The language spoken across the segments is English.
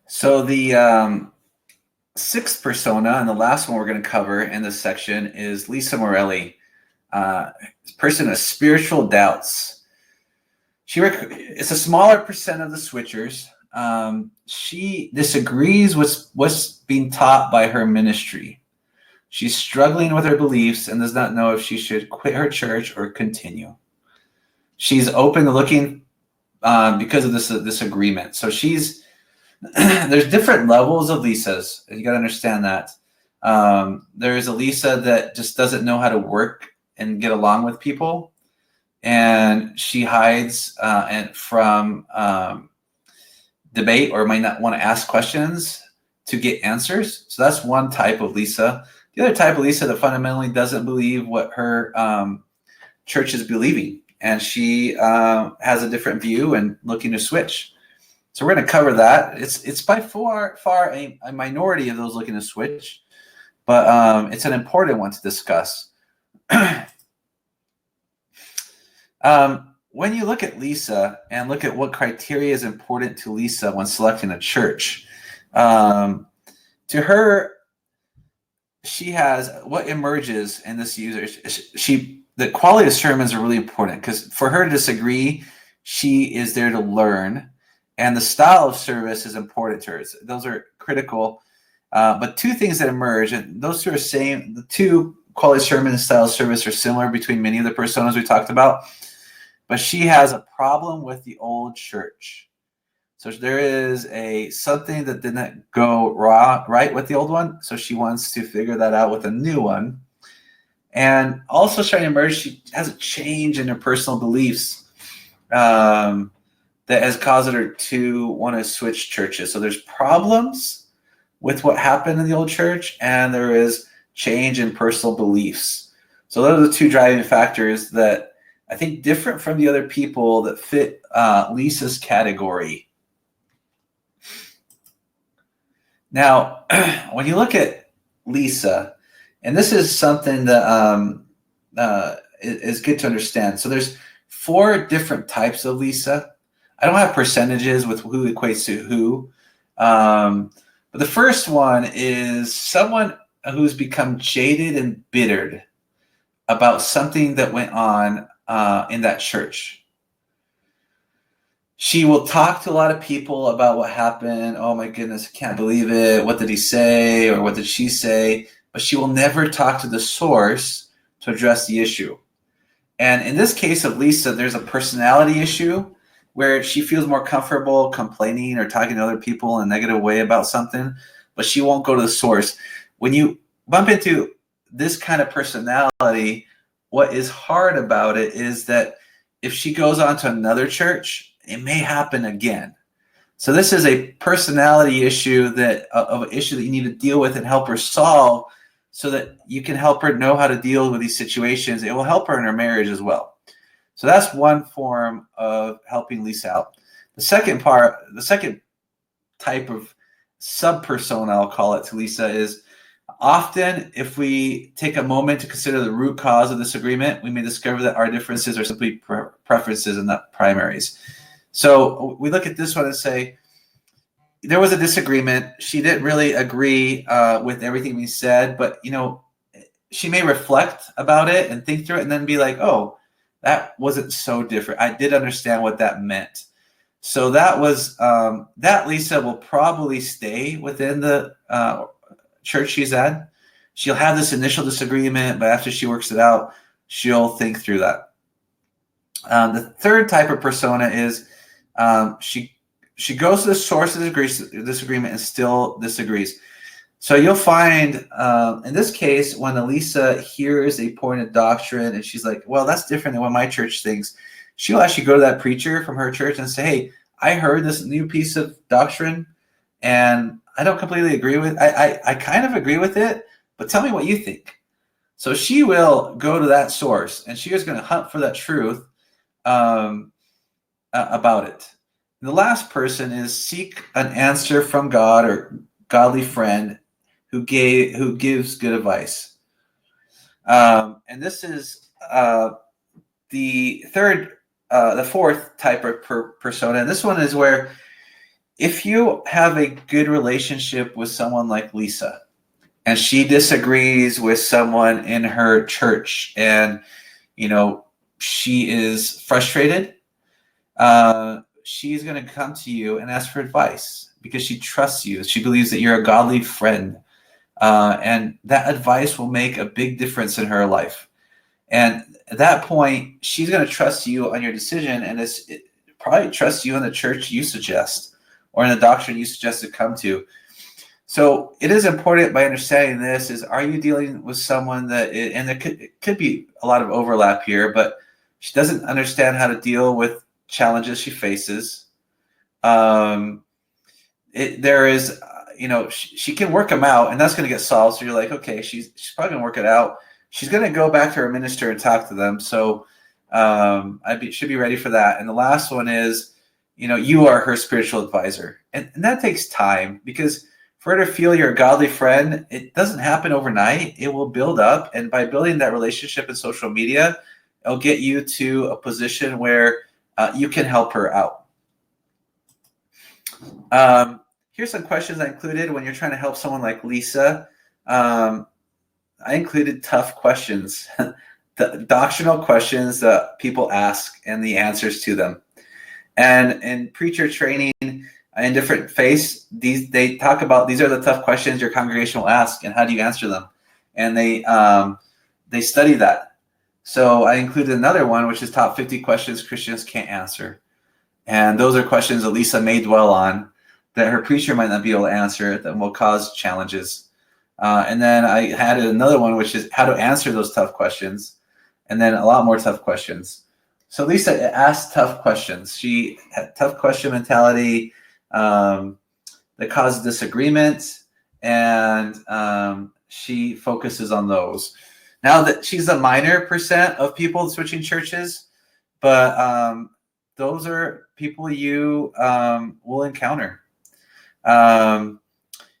So the sixth persona, and the last one we're going to cover in this section, is Lisa Morelli, person of spiritual doubts. It's a smaller percent of the switchers. She disagrees with what's being taught by her ministry. She's struggling with her beliefs and does not know if she should quit her church or continue. She's open to looking because of this disagreement. So there's different levels of Lisas. You got to understand that. There's a Lisa that just doesn't know how to work and get along with people, and she hides from debate, or might not want to ask questions to get answers. So that's one type of Lisa. The other type of Lisa that fundamentally doesn't believe what her church is believing, and she has a different view and looking to switch. So we're going to cover that. It's by far a minority of those looking to switch, but it's an important one to discuss. When you look at Lisa and look at what criteria is important to Lisa when selecting a church, to her, she has what emerges in this user. The quality of sermons are really important, because for her to disagree, she is there to learn, and the style of service is important to her. Those are critical. But two things that emerge, and those two are same. The two quality sermon and style of service are similar between many of the personas we talked about. But she has a problem with the old church. So there is something that didn't go right with the old one. So she wants to figure that out with a new one. And also trying to emerge, she has a change in her personal beliefs that has caused her to want to switch churches. So there's problems with what happened in the old church, and there is change in personal beliefs. So those are the two driving factors that I think different from the other people that fit Lisa's category. Now, when you look at Lisa, and this is something that is good to understand. So there's 4 different types of Lisa. I don't have percentages with who equates to who. But the first one is someone who's become jaded and bittered about something that went on in that church. She will talk to a lot of people about what happened. Oh my goodness, I can't believe it. What did he say, or what did she say? But she will never talk to the source to address the issue. And in this case of Lisa, there's a personality issue where she feels more comfortable complaining or talking to other people in a negative way about something, but she won't go to the source. When you bump into this kind of personality, what is hard about it is that if she goes on to another church, it may happen again. So this is a personality issue of an issue that you need to deal with and help her solve, so that you can help her know how to deal with these situations. It will help her in her marriage as well. So that's one form of helping Lisa out. The second type of sub-persona, I'll call it, to Lisa is often, if we take a moment to consider the root cause of disagreement, we may discover that our differences are simply preferences and not primaries. So we look at this one and say, there was a disagreement. She didn't really agree with everything we said, but she may reflect about it and think through it and then be like, oh, that wasn't so different. I did understand what that meant. So that was that Lisa will probably stay within the church she's at. She'll have this initial disagreement, but after she works it out, she'll think through that. The third type of persona is she goes to the source of the disagreement and still disagrees. So you'll find, in this case, when Elisa hears a point of doctrine and she's like, well, that's different than what my church thinks, she'll actually go to that preacher from her church and say, hey, I heard this new piece of doctrine and I don't completely agree with it. I kind of agree with it, but tell me what you think. So she will go to that source and she is going to hunt for that truth about it. The last person is seek an answer from God or godly friend who gives good advice. And this is the fourth type of persona. And this one is where if you have a good relationship with someone like Lisa, and she disagrees with someone in her church, and she is frustrated, she's going to come to you and ask for advice because she trusts you. She believes that you're a godly friend, and that advice will make a big difference in her life. And at that point, she's going to trust you on your decision, and probably trust you in the church you suggest or in the doctrine you suggest to come to. So it is important by understanding this is, are you dealing with someone that, and it could be a lot of overlap here, but she doesn't understand how to deal with challenges she faces. There is, she can work them out, and that's going to get solved. So you're like, okay, she's probably going to work it out. She's going to go back to her minister and talk to them. So should be ready for that. And the last one is, you are her spiritual advisor. And that takes time, because for her to feel you're a godly friend, it doesn't happen overnight. It will build up. And by building that relationship in social media, it'll get you to a position where you can help her out. Here's some questions I included when you're trying to help someone like Lisa. I included tough questions, the doctrinal questions that people ask and the answers to them. And in preacher training in different faiths, they talk about, these are the tough questions your congregation will ask, and how do you answer them? And they study that. So I included another one, which is top 50 questions Christians can't answer. And those are questions that Lisa may dwell on that her preacher might not be able to answer, that will cause challenges. And then I had another one, which is how to answer those tough questions, and then a lot more tough questions. So Lisa asked tough questions. She had tough question mentality that caused disagreement, and she focuses on those. Now that she's a minor percent of people switching churches, but those are people you will encounter. Now,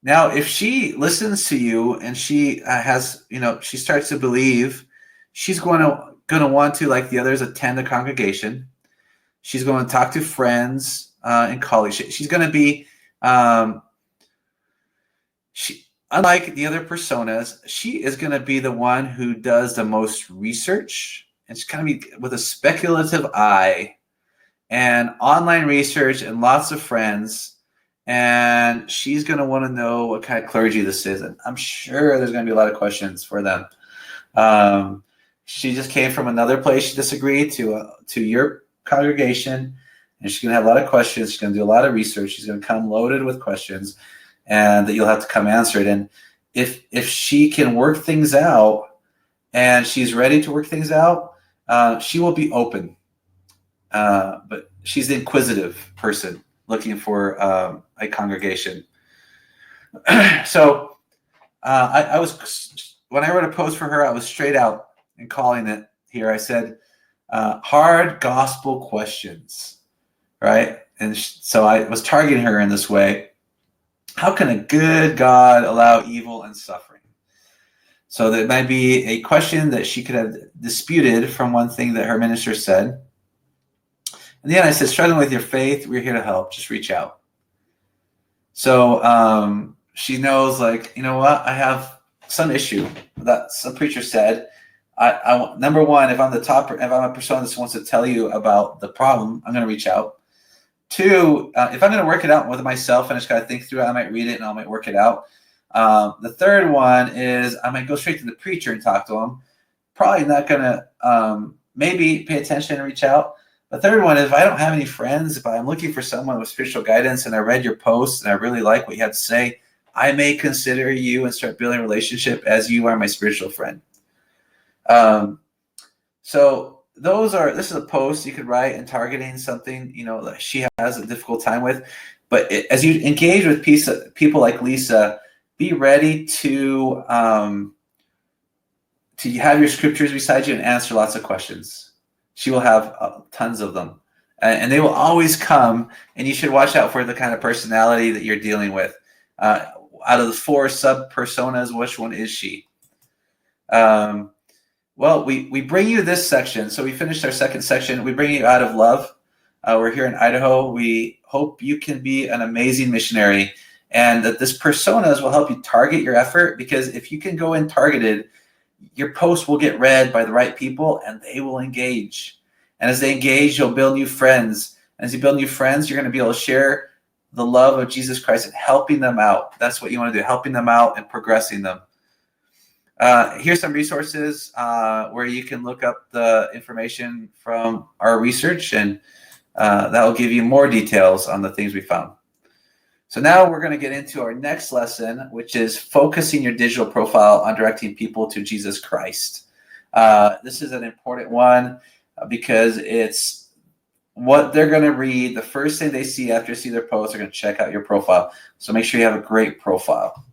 if she listens to you and she has, she starts to believe, she's going to want to, like the others, attend a congregation. She's going to talk to friends and colleagues. She's going to be, unlike the other personas, she is going to be the one who does the most research, and she's going to be with a speculative eye and online research and lots of friends. And she's going to want to know what kind of clergy this is. And I'm sure there's going to be a lot of questions for them. She just came from another place she disagreed to your congregation, and she's going to have a lot of questions. She's going to do a lot of research. She's going to come loaded with questions, and that you'll have to come answer it. And if she can work things out, and she's ready to work things out, she will be open. But she's the inquisitive person looking for a congregation. So I was, when I wrote a post for her, I was straight out and calling it here. I said, hard gospel questions, right? And so I was targeting her in this way. How can a good God allow evil and suffering? So that might be a question that she could have disputed from one thing that her minister said. And then I said, struggling with your faith, we're here to help. Just reach out. So she knows, like, you know what? I have some issue that some preacher said. I number one, if I'm a person that wants to tell you about the problem, I'm going to reach out. Two, if I'm going to work it out with myself and I just got to think through it, I might read it and I might work it out. The third one is I might go straight to the preacher and talk to him. Probably not going to maybe pay attention and reach out. The third one is, if I don't have any friends, but I'm looking for someone with spiritual guidance, and I read your post and I really like what you had to say, I may consider you and start building a relationship as you are my spiritual friend. So this is a post you could write and targeting something, that she has a difficult time with. But as you engage with people like Lisa, be ready to have your scriptures beside you and answer lots of questions. She will have tons of them, and they will always come, and you should watch out for the kind of personality that you're dealing with. Out of the 4 sub-personas, which one is she? Well, we bring you this section. So we finished our second section. We bring you out of love. We're here in Idaho. We hope you can be an amazing missionary, and that this personas will help you target your effort, because if you can go in targeted, your post will get read by the right people and they will engage. And as they engage, you'll build new friends. And as you build new friends, you're going to be able to share the love of Jesus Christ and helping them out. That's what you want to do, helping them out and progressing them. Here's some resources where you can look up the information from our research, and that will give you more details on the things we found. So now we're going to get into our next lesson, which is focusing your digital profile on directing people to Jesus Christ. This is an important one because it's what they're going to read. The first thing they see after they see their post, they're going to check out your profile. So make sure you have a great profile.